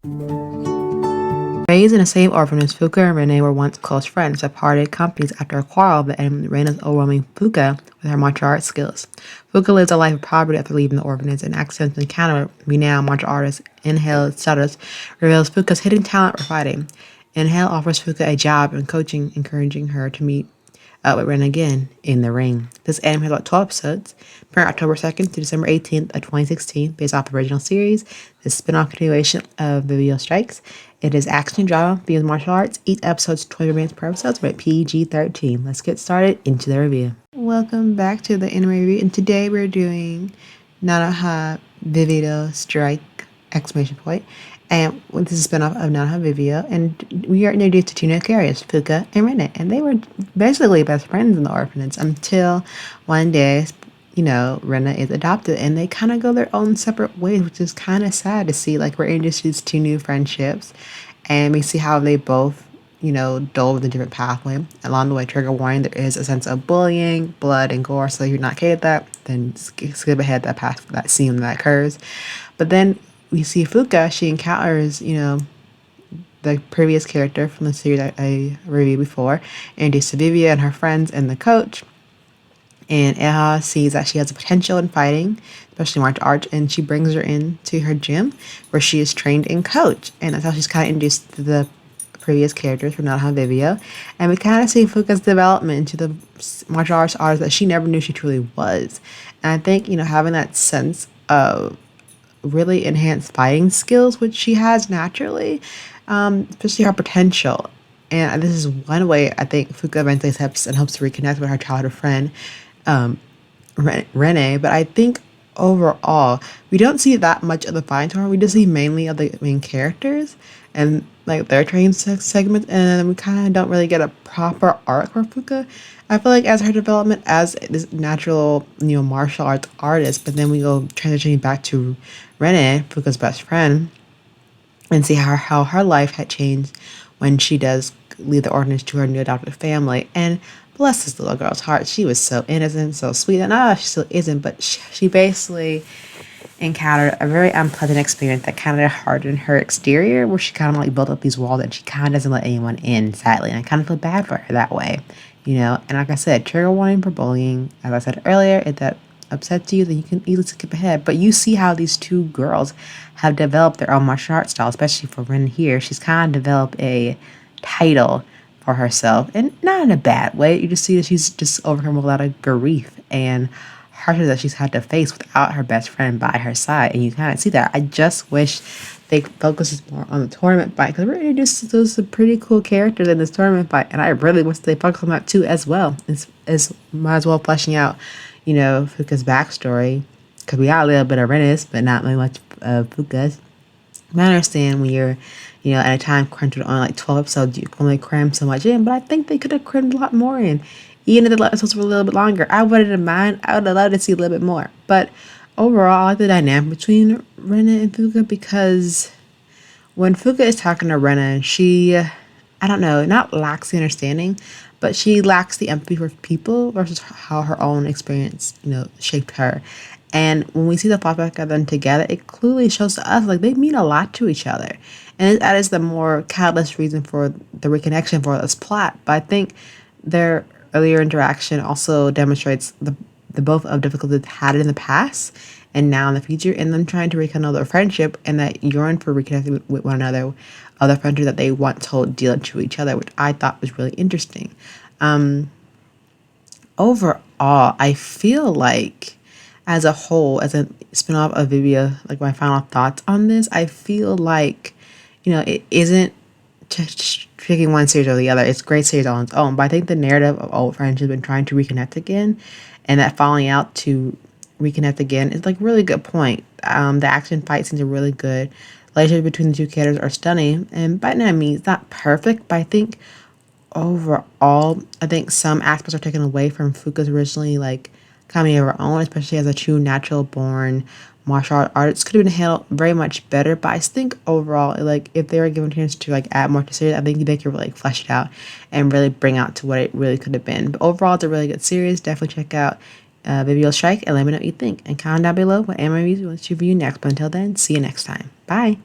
Raised in the same orphanage, Fuka and Rene were once close friends that parted companies after a quarrel that ended Rena's overwhelming Fuka with her martial arts skills. Fuka lives a life of poverty after leaving the orphanage and accidentally encounter renowned martial artist Inhale Status reveals Fuka's hidden talent for fighting. Inhale offers Fuka a job and coaching, encouraging her to meet with Ren again in the ring. This anime has about 12 episodes, premiered October 2nd to December 18th of 2016, based off the original series. The spin-off continuation of ViVid Strikes. It is action drama, themed martial arts. Each episode is 20 minutes per episode, rated PG-13. Let's get started into the review. Welcome back to the anime review, and today we're doing Nanoha ViVid Strike! Exclamation point. And this is a spinoff of Nanoha ViVid, and we are introduced to two new characters, Fuka and Rene, and they were basically best friends in the orphanage until one day, Rena is adopted, and they kind of go their own separate ways, which is kind of sad to see. Like, we're introduced to these two new friendships, and we see how they both, dove with a different pathway. Along the way, trigger warning, there is a sense of bullying, blood, and gore, so if you're not okay with that, then skip ahead that scene that occurs. But then we see Fuka, she encounters, the previous character from the series I reviewed before, introduced to Vivia and her friends and the coach. And Eha sees that she has a potential in fighting, especially martial arts, and she brings her into her gym where she is trained and coached. And that's how she's kind of introduced to the previous characters from Nanoha ViVid. And we kind of see Fuka's development into the martial arts artist that she never knew she truly was. And I think, having that sense of really enhanced fighting skills, which she has naturally, especially her potential. And this is one way I think Fuka eventually accepts and hopes to reconnect with her childhood friend, Rene. But I think overall, we don't see that much of the fighting tour. We just see mainly of the main characters and like their training segments, and we kind of don't really get a proper arc for Fuka. I feel like as her development as this natural, martial arts artist, but then we go transitioning back to Rene, Fuka's best friend, and see how her life had changed when she does leave the orphanage to her new adopted family. And bless this little girl's heart, she was so innocent, so sweet, and she still isn't, but she basically encountered a very unpleasant experience that kind of hardened her exterior, where she kind of like built up these walls and she kind of doesn't let anyone in, sadly. And I kind of feel bad for her that way, And like I said, trigger warning for bullying. As I said earlier, if that upsets you, then you can easily skip ahead. But you see how these two girls have developed their own martial arts style, especially for Ren here. She's kind of developed a title for herself, and not in a bad way. You just see that she's just overcome a lot of grief and hardships that she's had to face without her best friend by her side, and you kind of see that. I just wish they focus more on the tournament fight, because we're introduced to some pretty cool characters in this tournament fight, and I really wish they focus on that too as well. It's might as well fleshing out, Fuka's backstory, because we got a little bit of Ren's, but not very much of Fuka's. I understand when you're, at a time crunch with only like 12 episodes, you can only cram so much in, but I think they could have crammed a lot more in. Even if the episodes were a little bit longer, I wouldn't mind. I would have loved to see a little bit more. But overall, I like the dynamic between Rena and Fuka, because when Fuka is talking to Rena, she, I don't know, not lacks the understanding, but she lacks the empathy for people versus how her own experience, shaped her. And when we see the flashback of them together, it clearly shows to us like they mean a lot to each other. And that is the more catalyst reason for the reconnection for this plot. But I think their earlier interaction also demonstrates the both of difficulties they've had in the past and now in the future, and them trying to rekindle their friendship and that yearn for reconnecting with one another, other friendship that they once hold dear to each other, which I thought was really interesting. Overall, I feel like as a whole, as a spin-off of Vivia, like my final thoughts on this, I feel like, it isn't just picking one series or the other. It's a great series on its own, but I think the narrative of old friendship and trying to reconnect again, and that falling out to reconnect again is like really good point. The action fight scenes are really good. Relationship between the two characters are stunning, and by no means it's not perfect, but I think overall, I think some aspects are taken away from Fuka's originally like coming of her own, especially as a true natural born martial arts. Could have been handled very much better, but I think overall, like if they were given a chance to like add more to the series, I think they could really like flesh it out and really bring out to what it really could have been. But overall, it's a really good series. Definitely check out ViVid Strike and let me know what you think. And comment down below what anime reviews you want to review next. But until then, see you next time. Bye.